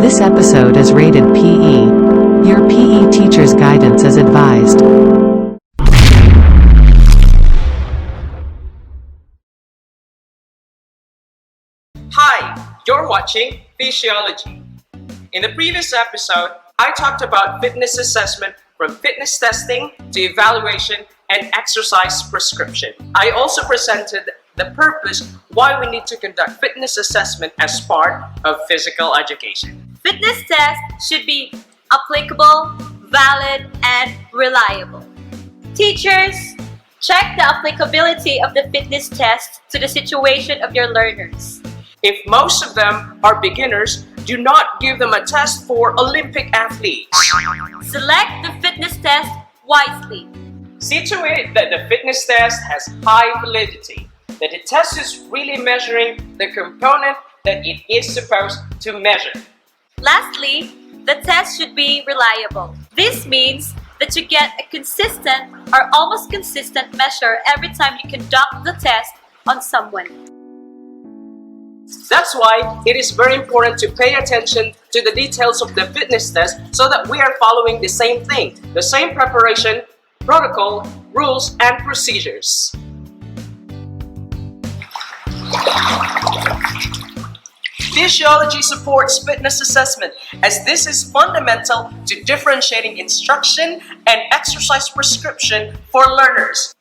This episode is rated PE. Your PE teacher's guidance is advised. Hi, you're watching Physiology. In the previous episode, I talked about fitness assessment from fitness testing to evaluation and exercise prescription. I also presented the purpose why we need to conduct fitness assessment as part of physical education. Fitness tests should be applicable, valid, and reliable. Teachers, check the applicability of the fitness test to the situation of your learners. If most of them are beginners, do not give them a test for Olympic athletes. Select the fitness test wisely. See to it that the fitness test has high validity, that the test is really measuring the component that it is supposed to measure. Lastly, the test should be reliable. This means that you get a consistent or almost consistent measure every time you conduct the test on someone. That's why it is very important to pay attention to the details of the fitness test so that we are following the same thing, the same preparation, protocol, rules, and procedures. Physiology supports fitness assessment as this is fundamental to differentiating instruction and exercise prescription for learners.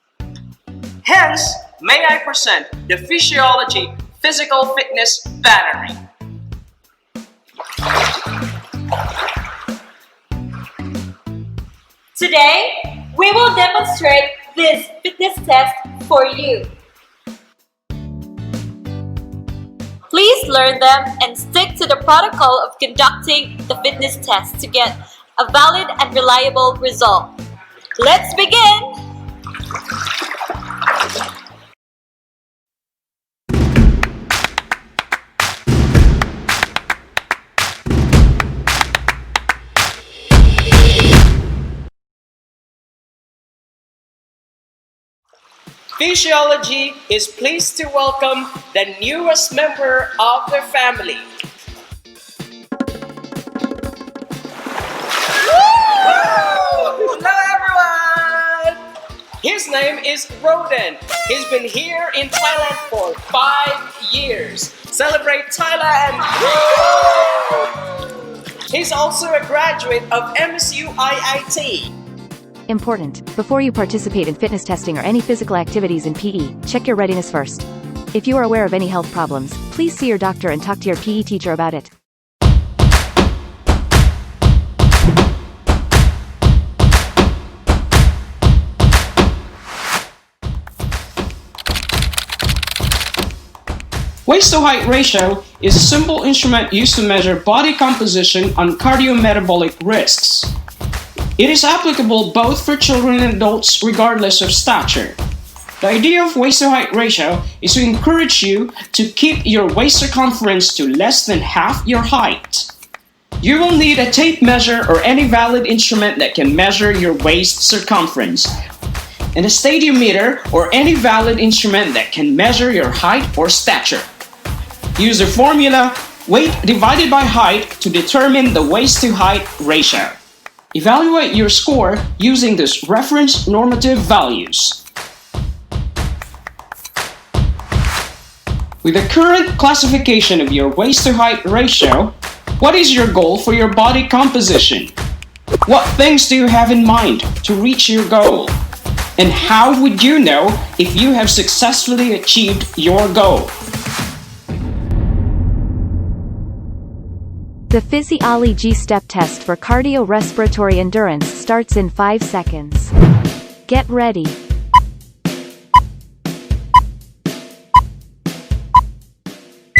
Hence, may I present the Physiology Physical Fitness Battery. Today, we will demonstrate this fitness test for you. Please learn them and stick to the protocol of conducting the fitness test to get a valid and reliable result. Let's begin! Physiology is pleased to welcome the newest member of the family. Hello everyone! His name is Roden. He's been here in Thailand for 5 years. Celebrate Thailand! He's also a graduate of MSU IIT. Important. Before you participate in fitness testing or any physical activities in PE, check your readiness first. If you are aware of any health problems, please see your doctor and talk to your PE teacher about it. Waist-to-height ratio is a simple instrument used to measure body composition on cardiometabolic risks. It is applicable both for children and adults regardless of stature. The idea of waist-to-height ratio is to encourage you to keep your waist circumference to less than half your height. You will need a tape measure or any valid instrument that can measure your waist circumference, and a stadiometer or any valid instrument that can measure your height or stature. Use the formula weight divided by height to determine the waist-to-height ratio. Evaluate your score using these reference normative values. With the current classification of your waist-to-height ratio, what is your goal for your body composition? What things do you have in mind to reach your goal? And how would you know if you have successfully achieved your goal? The Oli G step test for cardiorespiratory endurance starts in 5 seconds. Get ready.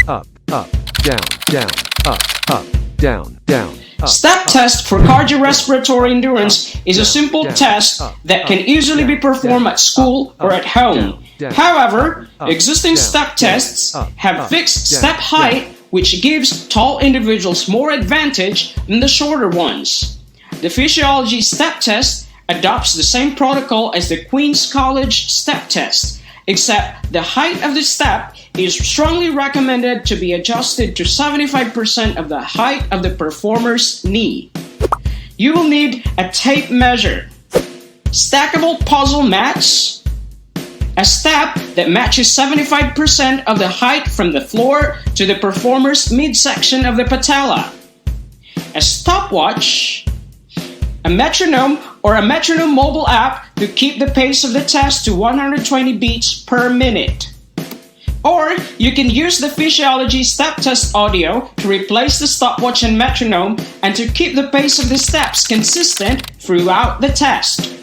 Up, down, down, up, down, down. Step test for cardiorespiratory endurance is a simple test that can easily be performed at school or at home. However, existing step tests have fixed step height, which gives tall individuals more advantage than the shorter ones. The Physiology step test adopts the same protocol as the Queen's College step test, except the height of the step is strongly recommended to be adjusted to 75% of the height of the performer's knee. You will need a tape measure, stackable puzzle mats, a step that matches 75% of the height from the floor to the performer's midsection of the patella, a stopwatch, a metronome or a metronome mobile app to keep the pace of the test to 120 beats per minute. Or you can use the Physiology step test audio to replace the stopwatch and metronome and to keep the pace of the steps consistent throughout the test.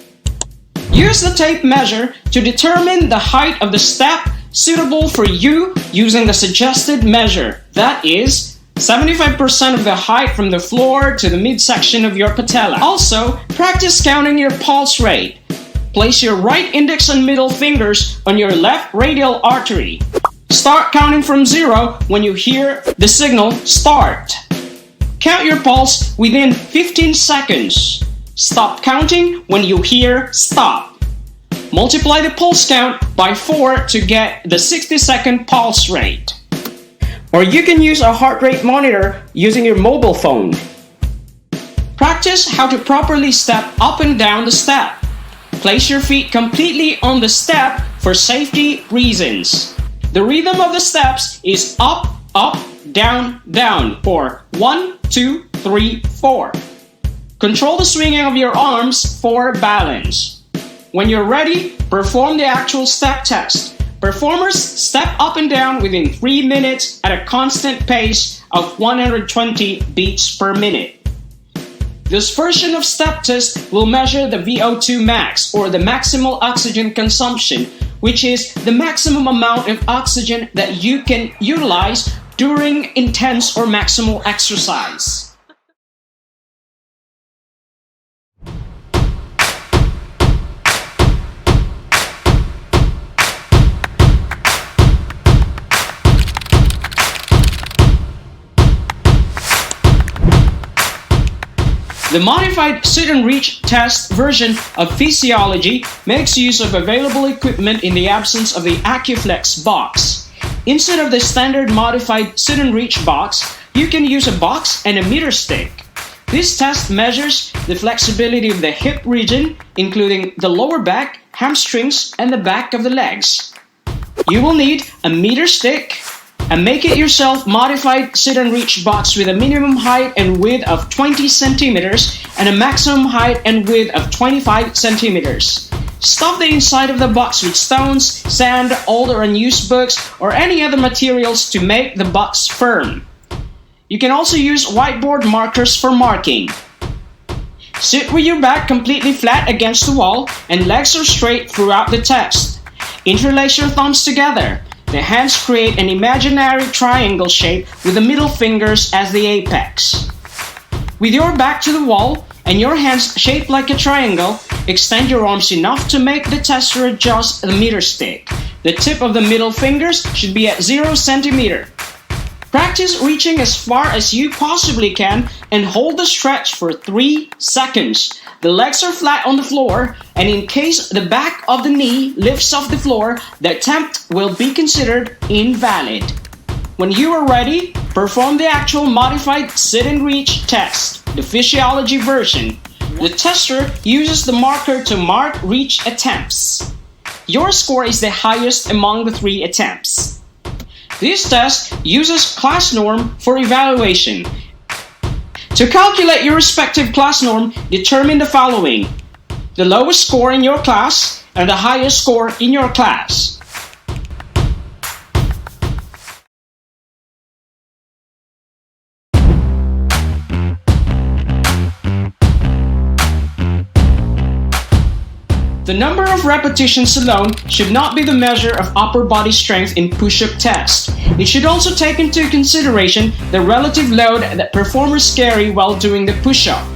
Use the tape measure to determine the height of the step suitable for you using the suggested measure, that is, 75% of the height from the floor to the midsection of your patella. Also, practice counting your pulse rate. Place your right index and middle fingers on your left radial artery. Start counting from 0 when you hear the signal start. Count your pulse within 15 seconds. Stop counting when you hear stop. Multiply the pulse count by 4 to get the 60-second pulse rate. Or you can use a heart rate monitor using your mobile phone. Practice how to properly step up and down the step. Place your feet completely on the step for safety reasons. The rhythm of the steps is up, up, down, down, or 1, 2, 3, 4. Control the swinging of your arms for balance. When you're ready, perform the actual step test. Performers step up and down within 3 minutes at a constant pace of 120 beats per minute. This version of step test will measure the VO2 max, or the maximal oxygen consumption, which is the maximum amount of oxygen that you can utilize during intense or maximal exercise. The modified sit and reach test version of Physiology makes use of available equipment in the absence of the AccuFlex box. Instead of the standard modified sit and reach box, you can use a box and a meter stick. This test measures the flexibility of the hip region, including the lower back, hamstrings, and the back of the legs. You will need a meter stick, a make-it-yourself modified sit-and-reach box with a minimum height and width of 20 centimeters and a maximum height and width of 25 centimeters. Stuff the inside of the box with stones, sand, old or unused books, or any other materials to make the box firm. You can also use whiteboard markers for marking. Sit with your back completely flat against the wall and legs are straight throughout the test. Interlace your thumbs together. The hands create an imaginary triangle shape with the middle fingers as the apex. With your back to the wall and your hands shaped like a triangle, extend your arms enough to make the tester adjust the meter stick. The tip of the middle fingers should be at 0 centimeter. Practice reaching as far as you possibly can and hold the stretch for 3 seconds. The legs are flat on the floor, and in case the back of the knee lifts off the floor, the attempt will be considered invalid. When you are ready, perform the actual modified sit and reach test, the Physiology version. The tester uses the marker to mark reach attempts. Your score is the highest among the 3 attempts. This test uses class norm for evaluation. To calculate your respective class norm, determine the following: the lowest score in your class and the highest score in your class. The number of repetitions alone should not be the measure of upper body strength in push-up test. It should also take into consideration the relative load that performers carry while doing the push-up.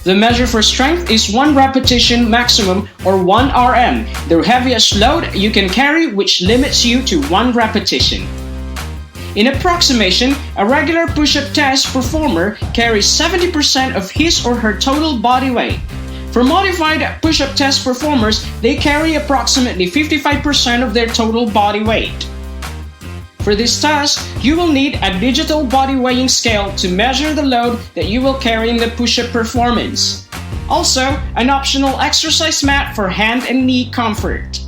The measure for strength is 1 repetition maximum, or 1 RM, the heaviest load you can carry, which limits you to 1 repetition. In approximation, a regular push-up test performer carries 70% of his or her total body weight. For modified push-up test performers, they carry approximately 55% of their total body weight. For this test, you will need a digital body weighing scale to measure the load that you will carry in the push-up performance. Also, an optional exercise mat for hand and knee comfort.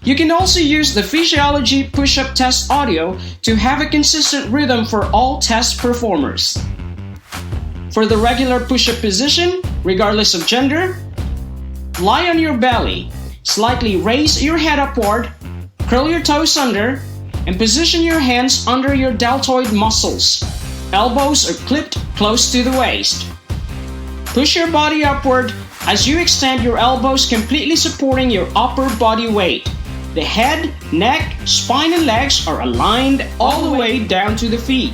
You can also use the Physiology push-up test audio to have a consistent rhythm for all test performers. For the regular push-up position, regardless of gender, lie on your belly, slightly raise your head upward, curl your toes under, and position your hands under your deltoid muscles. Elbows are clipped close to the waist. Push your body upward as you extend your elbows, completely supporting your upper body weight. The head, neck, spine, and legs are aligned all the way down to the feet.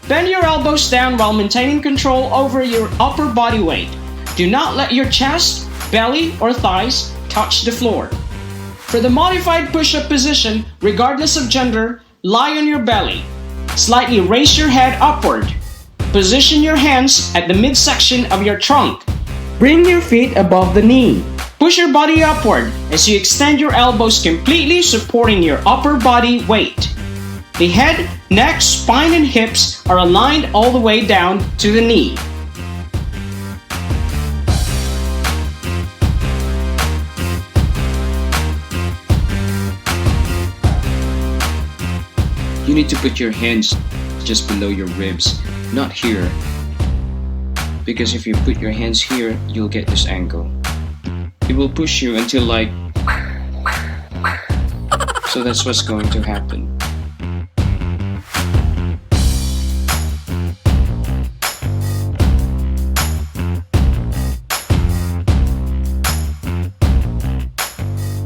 Bend your elbows down while maintaining control over your upper body weight. Do not let your chest, belly, or thighs touch the floor. For the modified push-up position, regardless of gender, lie on your belly. Slightly raise your head upward. Position your hands at the midsection of your trunk. Bring your feet above the knee. Push your body upward as you extend your elbows, completely supporting your upper body weight. The head, neck, spine, and hips are aligned all the way down to the knee. You need to put your hands just below your ribs, not here. Because if you put your hands here, you'll get this angle. It will push you until like... So that's what's going to happen.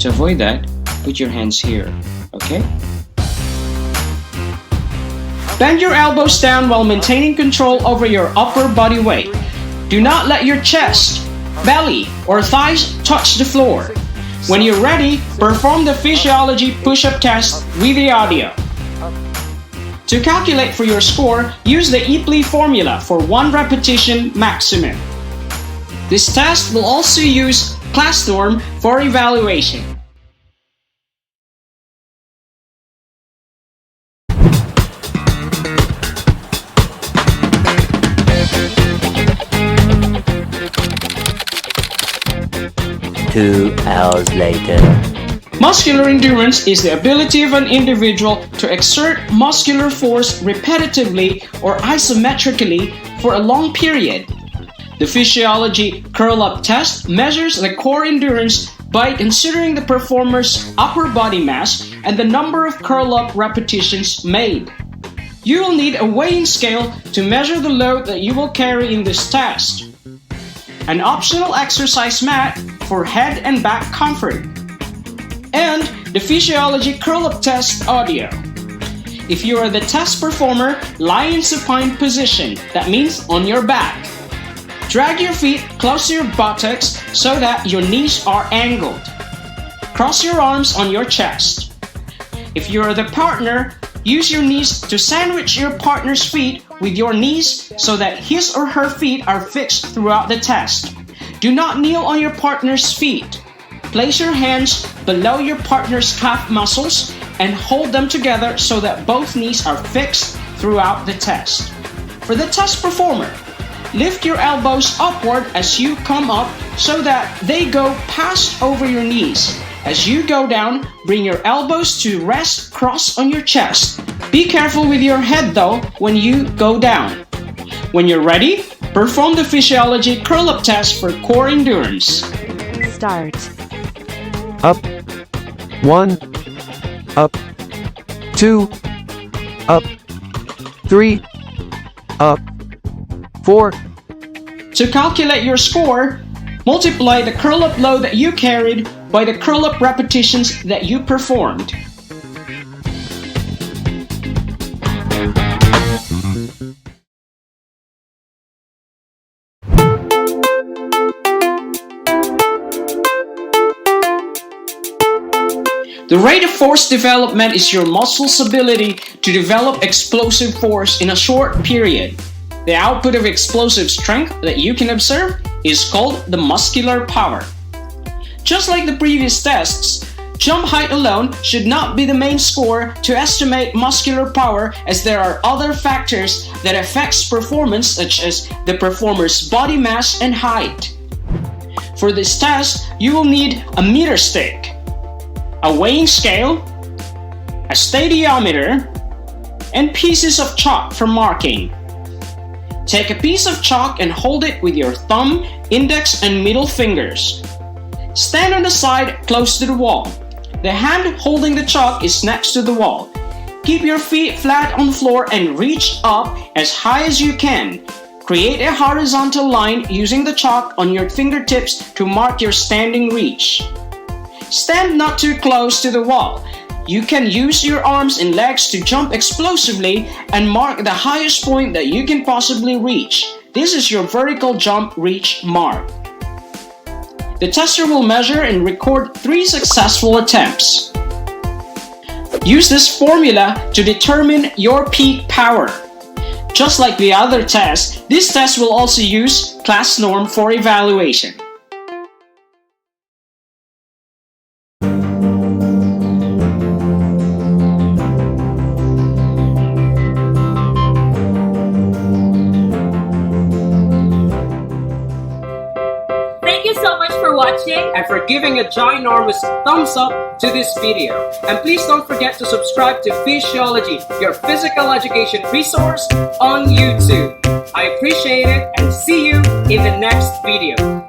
To avoid that, put your hands here, okay? Bend your elbows down while maintaining control over your upper body weight. Do not let your chest, belly, or thighs touch the floor. When you're ready, perform the Physiology push-up test with the audio. To calculate for your score, use the EPLI formula for 1 repetition maximum. This test will also use ClassNorm for evaluation. Two hours later. Muscular endurance is the ability of an individual to exert muscular force repetitively or isometrically for a long period. The Physiology curl-up test measures the core endurance by considering the performer's upper body mass and the number of curl-up repetitions made. You will need a weighing scale to measure the load that you will carry in this test. An optional exercise mat for head and back comfort, and the Physiology curl-up test audio. If you are the test performer, lie in supine position, that means on your back. Drag your feet close to your buttocks so that your knees are angled. Cross your arms on your chest. If you are the partner, use your knees to sandwich your partner's feet with your knees so that his or her feet are fixed throughout the test. Do not kneel on your partner's feet. Place your hands below your partner's calf muscles and hold them together so that both knees are fixed throughout the test. For the test performer, lift your elbows upward as you come up so that they go past over your knees. As you go down, bring your elbows to rest cross on your chest. Be careful with your head though when you go down. When you're ready, perform the Physiology curl-up test for core endurance. Start. Up. 1. Up. 2. Up. 3. Up. 4. To calculate your score, multiply the curl-up load that you carried by the curl-up repetitions that you performed. The rate of force development is your muscle's ability to develop explosive force in a short period. The output of explosive strength that you can observe is called the muscular power. Just like the previous tests, Jump height alone should not be the main score to estimate muscular power, as there are other factors that affects performance, such as the performer's body mass and height. For this test, you will need a meter stick, a weighing scale, a stadiometer, and pieces of chalk for marking. Take a piece of chalk and hold it with your thumb, index, and middle fingers. Stand on the side close to the wall. The hand holding the chalk is next to the wall. Keep your feet flat on the floor and reach up as high as you can. Create a horizontal line using the chalk on your fingertips to mark your standing reach. Stand not too close to the wall. You can use your arms and legs to jump explosively and mark the highest point that you can possibly reach. This is your vertical jump reach mark. The tester will measure and record 3 successful attempts. Use this formula to determine your peak power. Just like the other tests, this test will also use class norm for evaluation. Thank you so much for watching. And for giving a ginormous thumbs up to this video. And please don't forget to subscribe to Physiology, your physical education resource on YouTube. I appreciate it and see you in the next video.